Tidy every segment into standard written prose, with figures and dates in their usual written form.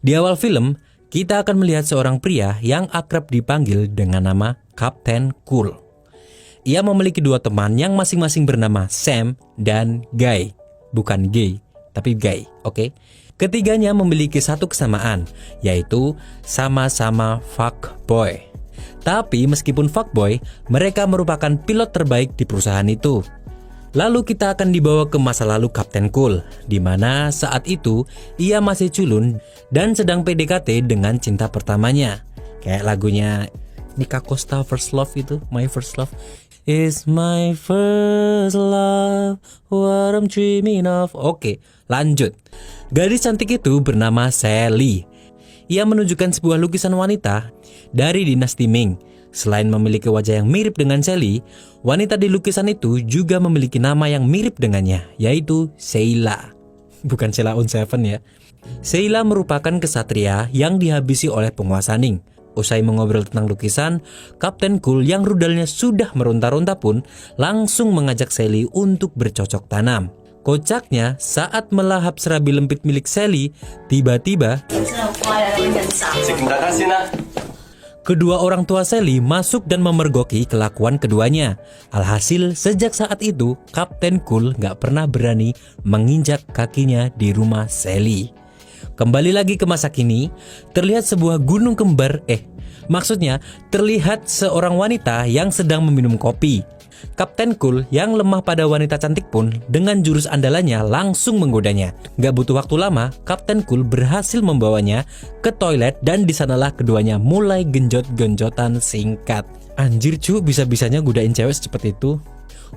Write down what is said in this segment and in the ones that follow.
Di awal film, kita akan melihat seorang pria yang akrab dipanggil dengan nama Kapten Cool. Ia memiliki dua teman yang masing-masing bernama Sam dan Guy. Bukan gay, tapi Guy, oke? Ketiganya memiliki satu kesamaan, yaitu sama-sama fuckboy. Tapi meskipun fuckboy, mereka merupakan pilot terbaik di perusahaan itu. Lalu kita akan dibawa ke masa lalu Kapten Cool, di mana saat itu ia masih culun dan sedang PDKT dengan cinta pertamanya. Kayak lagunya Nika Costa First Love itu, My First Love. Is my first love what I'm dreaming of. Oke, lanjut. Gadis cantik itu bernama Sally. Ia menunjukkan sebuah lukisan wanita dari dinasti Ming. Selain memiliki wajah yang mirip dengan Sally, wanita di lukisan itu juga memiliki nama yang mirip dengannya, yaitu Sheila. Bukan Sheila on Seven ya. Sheila merupakan kesatria yang dihabisi oleh penguasa Ning. Usai mengobrol tentang lukisan, Kapten Cool yang rudalnya sudah meronta-ronta pun langsung mengajak Sally untuk bercocok tanam. Kocaknya, saat melahap serabi lempit milik Sally, tiba-tiba kedua orang tua Sally masuk dan memergoki kelakuan keduanya. Alhasil, sejak saat itu, Kapten Cool gak pernah berani menginjak kakinya di rumah Sally. Kembali lagi ke masa kini, terlihat sebuah gunung kembar, maksudnya terlihat seorang wanita yang sedang meminum kopi. Kapten Cool yang lemah pada wanita cantik pun dengan jurus andalannya langsung menggodanya. Gak butuh waktu lama, Kapten Cool berhasil membawanya ke toilet dan disanalah keduanya mulai genjot-genjotan singkat. Anjir cu, bisa-bisanya godain cewek secepat itu.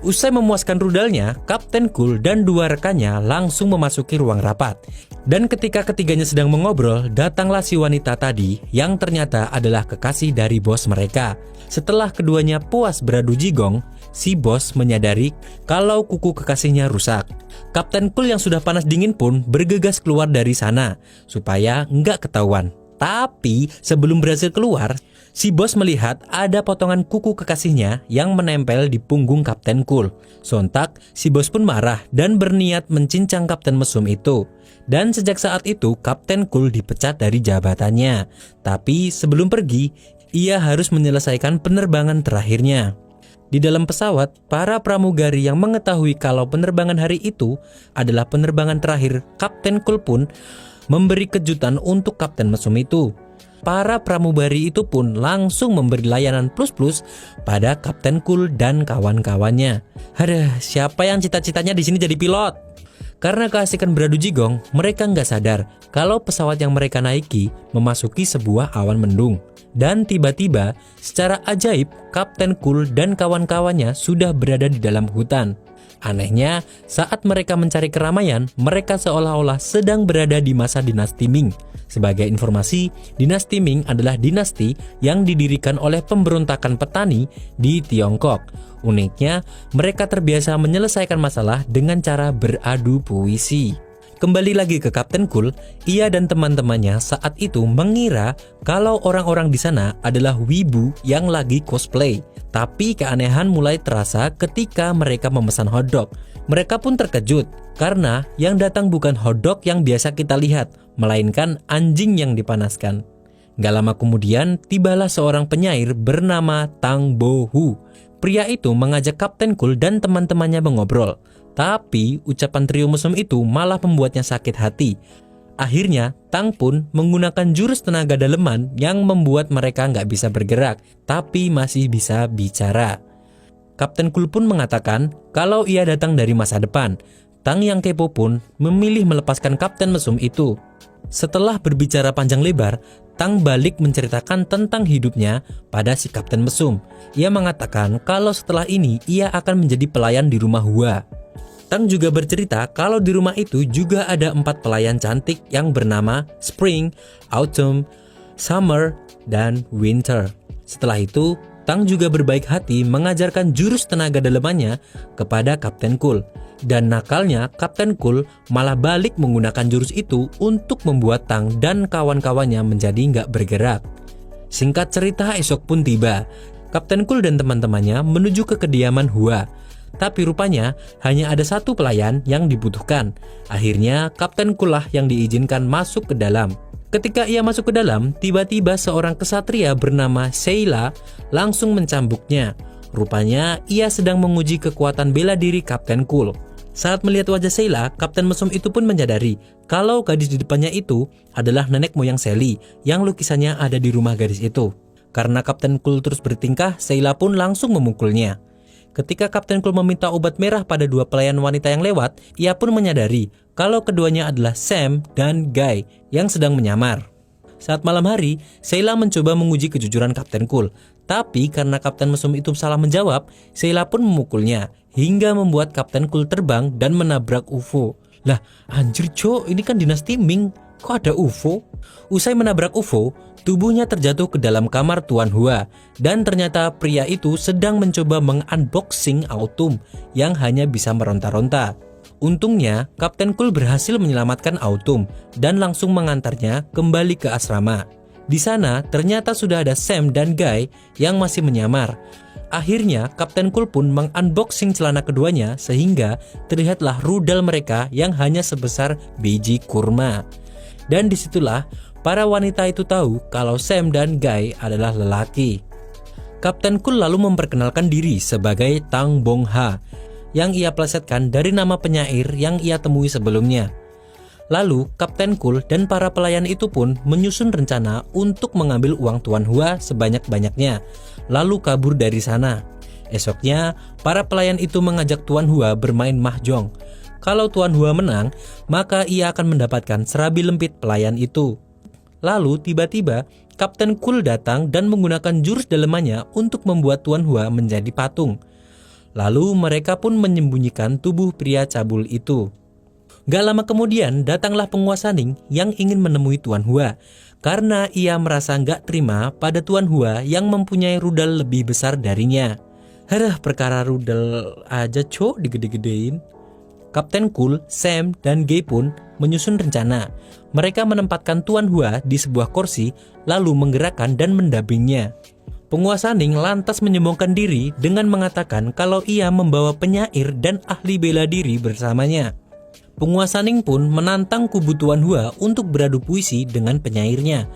Usai memuaskan rudalnya, Kapten Cool dan dua rekannya langsung memasuki ruang rapat. Dan ketika ketiganya sedang mengobrol, datanglah si wanita tadi yang ternyata adalah kekasih dari bos mereka. Setelah keduanya puas beradu jigong, si bos menyadari kalau kuku kekasihnya rusak. Kapten Cool yang sudah panas dingin pun bergegas keluar dari sana supaya nggak ketahuan. Tapi sebelum berhasil keluar, si bos melihat ada potongan kuku kekasihnya yang menempel di punggung Kapten Cool. Sontak, si bos pun marah dan berniat mencincang Kapten Mesum itu. Dan sejak saat itu, Kapten Cool dipecat dari jabatannya. Tapi sebelum pergi, ia harus menyelesaikan penerbangan terakhirnya. Di dalam pesawat, para pramugari yang mengetahui kalau penerbangan hari itu adalah penerbangan terakhir Kapten Cool pun memberi kejutan untuk Kapten Mesum itu. Para pramugari itu pun langsung memberi layanan plus-plus pada Kapten Cool dan kawan-kawannya. Aduh, siapa yang cita-citanya di sini jadi pilot? Karena keasikan beradu jigong, mereka nggak sadar kalau pesawat yang mereka naiki memasuki sebuah awan mendung. Dan tiba-tiba, secara ajaib, Kapten Cool dan kawan-kawannya sudah berada di dalam hutan. Anehnya, saat mereka mencari keramaian, mereka seolah-olah sedang berada di masa dinasti Ming. Sebagai informasi, dinasti Ming adalah dinasti yang didirikan oleh pemberontakan petani di Tiongkok. Uniknya, mereka terbiasa menyelesaikan masalah dengan cara beradu puisi. Kembali lagi ke Kapten Cool, ia dan teman-temannya saat itu mengira kalau orang-orang di sana adalah wibu yang lagi cosplay. Tapi keanehan mulai terasa ketika mereka memesan hotdog. Mereka pun terkejut karena yang datang bukan hotdog yang biasa kita lihat, melainkan anjing yang dipanaskan. Gak lama kemudian, tibalah seorang penyair bernama Tang Bo Hu. Pria itu mengajak Kapten Cool dan teman-temannya mengobrol. Tapi ucapan trio mesum itu malah membuatnya sakit hati. Akhirnya, Tang pun menggunakan jurus tenaga daleman yang membuat mereka nggak bisa bergerak, tapi masih bisa bicara. Kapten Cool pun mengatakan kalau ia datang dari masa depan. Tang yang kepo pun memilih melepaskan Kapten Mesum itu. Setelah berbicara panjang lebar, Tang balik menceritakan tentang hidupnya pada si Kapten Mesum. Ia mengatakan kalau setelah ini ia akan menjadi pelayan di rumah Hua. Tang juga bercerita kalau di rumah itu juga ada 4 pelayan cantik yang bernama Spring, Autumn, Summer, dan Winter. Setelah itu, Tang juga berbaik hati mengajarkan jurus tenaga dalemannya kepada Kapten Cool. Dan nakalnya, Kapten Cool malah balik menggunakan jurus itu untuk membuat Tang dan kawan-kawannya menjadi nggak bergerak. Singkat cerita, esok pun tiba. Kapten Cool dan teman-temannya menuju ke kediaman Hua. Tapi rupanya hanya ada 1 pelayan yang dibutuhkan. Akhirnya Kapten Cool lah yang diizinkan masuk ke dalam. Ketika ia masuk ke dalam, tiba-tiba seorang kesatria bernama Sheila langsung mencambuknya. Rupanya ia sedang menguji kekuatan bela diri Kapten Cool. Saat melihat wajah Sheila, Kapten Mesum itu pun menyadari kalau gadis di depannya itu adalah nenek moyang Sally yang lukisannya ada di rumah gadis itu. Karena Kapten Cool terus bertingkah, Sheila pun langsung memukulnya. Ketika Kapten Cool meminta obat merah pada dua pelayan wanita yang lewat, ia pun menyadari kalau keduanya adalah Sam dan Guy yang sedang menyamar. Saat malam hari, Sheila mencoba menguji kejujuran Kapten Cool. Tapi karena Kapten Mesum itu salah menjawab, Sheila pun memukulnya hingga membuat Kapten Cool terbang dan menabrak UFO. Lah, anjir cok, ini kan dinasti Ming, kok ada UFO? Usai menabrak UFO, tubuhnya terjatuh ke dalam kamar Tuan Hua, dan ternyata pria itu sedang mencoba mengunboxing Autumn yang hanya bisa meronta-ronta. Untungnya, Kapten Cool berhasil menyelamatkan Autumn dan langsung mengantarnya kembali ke asrama. Di sana ternyata sudah ada Sam dan Guy yang masih menyamar. Akhirnya Kapten Cool pun mengunboxing celana keduanya sehingga terlihatlah rudal mereka yang hanya sebesar biji kurma. Dan disitulah para wanita itu tahu kalau Sam dan Guy adalah lelaki. Kapten Cool lalu memperkenalkan diri sebagai Tang Bong Ha yang ia plesetkan dari nama penyair yang ia temui sebelumnya. Lalu Kapten Cool dan para pelayan itu pun menyusun rencana untuk mengambil uang Tuan Hua sebanyak-banyaknya, lalu kabur dari sana. Esoknya, para pelayan itu mengajak Tuan Hua bermain mahjong. Kalau Tuan Hua menang, maka ia akan mendapatkan serabi lempit pelayan itu. Lalu tiba-tiba Kapten Cool datang dan menggunakan jurus dalemannya untuk membuat Tuan Hua menjadi patung. Lalu mereka pun menyembunyikan tubuh pria cabul itu. Gak lama kemudian datanglah penguasa Ning yang ingin menemui Tuan Hua karena ia merasa gak terima pada Tuan Hua yang mempunyai rudal lebih besar darinya. Harah, perkara rudal aja cok digede-gedein. Kapten Cool, Sam, dan Guy pun menyusun rencana. Mereka menempatkan Tuan Hua di sebuah kursi lalu menggerakkan dan mendampingnya. Penguasa Ning lantas menyombongkan diri dengan mengatakan kalau ia membawa penyair dan ahli bela diri bersamanya. Penguasa Ning pun menantang kubu Tuan Hua untuk beradu puisi dengan penyairnya.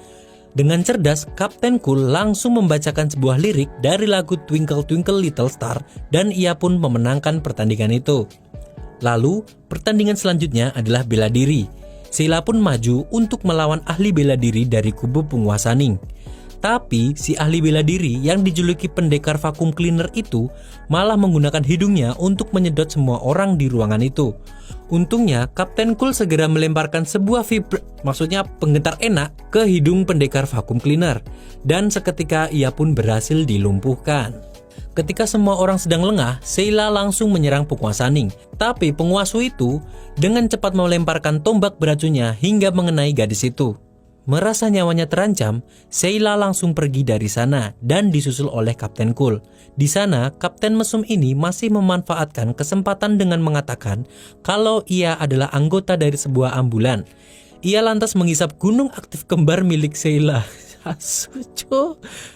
Dengan cerdas, Kapten Cool langsung membacakan sebuah lirik dari lagu Twinkle Twinkle Little Star dan ia pun memenangkan pertandingan itu. Lalu, pertandingan selanjutnya adalah bela diri. Sheila pun maju untuk melawan ahli bela diri dari kubu penguasa Ning. Tapi si ahli bela diri yang dijuluki pendekar vacuum cleaner itu malah menggunakan hidungnya untuk menyedot semua orang di ruangan itu. Untungnya Kapten Cool segera melemparkan sebuah maksudnya penggentar enak ke hidung pendekar vacuum cleaner dan seketika ia pun berhasil dilumpuhkan. Ketika semua orang sedang lengah, Sheila langsung menyerang penguasa Ning. Tapi penguasa itu dengan cepat melemparkan tombak beracunnya hingga mengenai gadis itu. Merasa nyawanya terancam, Sheila langsung pergi dari sana dan disusul oleh Kapten Cool. Di sana, Kapten Mesum ini masih memanfaatkan kesempatan dengan mengatakan kalau ia adalah anggota dari sebuah ambulan. Ia lantas menghisap gunung aktif kembar milik Sheila. Asu,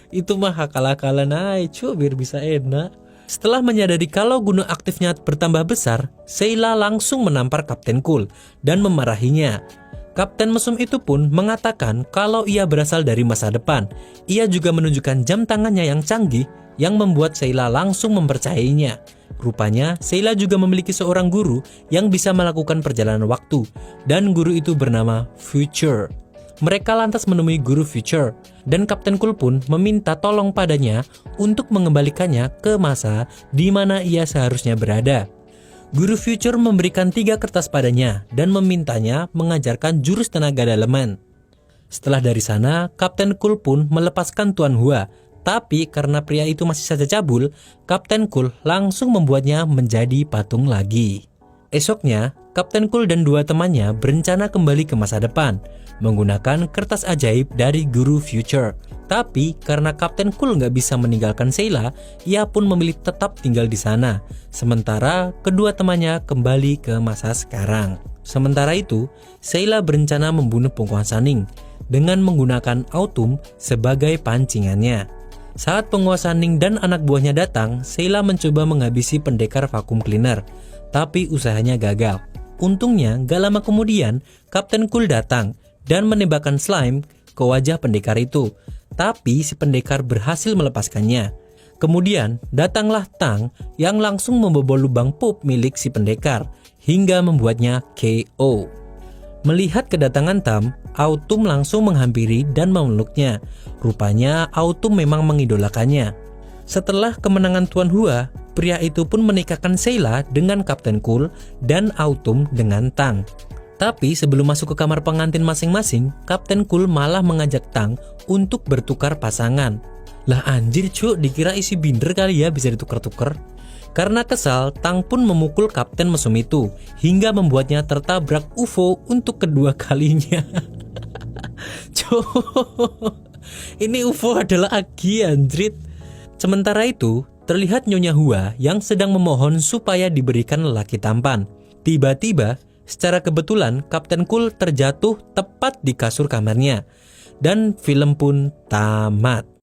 itu mah akal-akalan aja, biar bisa enak. Setelah menyadari kalau gunung aktifnya bertambah besar, Sheila langsung menampar Kapten Cool dan memarahinya. Kapten Mesum itu pun mengatakan kalau ia berasal dari masa depan. Ia juga menunjukkan jam tangannya yang canggih yang membuat Sheila langsung mempercayainya. Rupanya Sheila juga memiliki seorang guru yang bisa melakukan perjalanan waktu dan guru itu bernama Future. Mereka lantas menemui guru Future dan Kapten Cool pun meminta tolong padanya untuk mengembalikannya ke masa di mana ia seharusnya berada. Guru Future memberikan 3 kertas padanya dan memintanya mengajarkan jurus tenaga daleman. Setelah dari sana, Kapten Cool pun melepaskan Tuan Hua. Tapi karena pria itu masih saja cabul, Kapten Cool langsung membuatnya menjadi patung lagi. Esoknya, Kapten Cool dan 2 temannya berencana kembali ke masa depan menggunakan kertas ajaib dari guru Future. Tapi karena Kapten Cool nggak bisa meninggalkan Sheila, ia pun memilih tetap tinggal di sana. Sementara kedua temannya kembali ke masa sekarang. Sementara itu, Sheila berencana membunuh penguasa Ning dengan menggunakan Autumn sebagai pancingannya. Saat penguasa Ning dan anak buahnya datang, Sheila mencoba menghabisi pendekar vacuum cleaner, tapi usahanya gagal. Untungnya, gak lama kemudian, Kapten Cool datang dan menembakkan slime ke wajah pendekar itu. Tapi si pendekar berhasil melepaskannya. Kemudian datanglah Tang yang langsung membobol lubang pup milik si pendekar hingga membuatnya KO. Melihat kedatangan Tam, Autumn langsung menghampiri dan memeluknya. Rupanya Autumn memang mengidolakannya. Setelah kemenangan Tuan Hua, pria itu pun menikahkan Sheila dengan Kapten Cool dan Autumn dengan Tang. Tapi sebelum masuk ke kamar pengantin masing-masing, Kapten Cool malah mengajak Tang untuk bertukar pasangan. Lah anjir cuk, dikira isi binder kali ya bisa ditukar-tukar. Karena kesal, Tang pun memukul Kapten Mesum itu hingga membuatnya tertabrak UFO untuk kedua kalinya. Cuk, ini UFO adalah Agi anjrit. Sementara itu, terlihat Nyonya Hua yang sedang memohon supaya diberikan lelaki tampan. Tiba-tiba, secara kebetulan Kapten Cool terjatuh tepat di kasur kamarnya. Dan film pun tamat.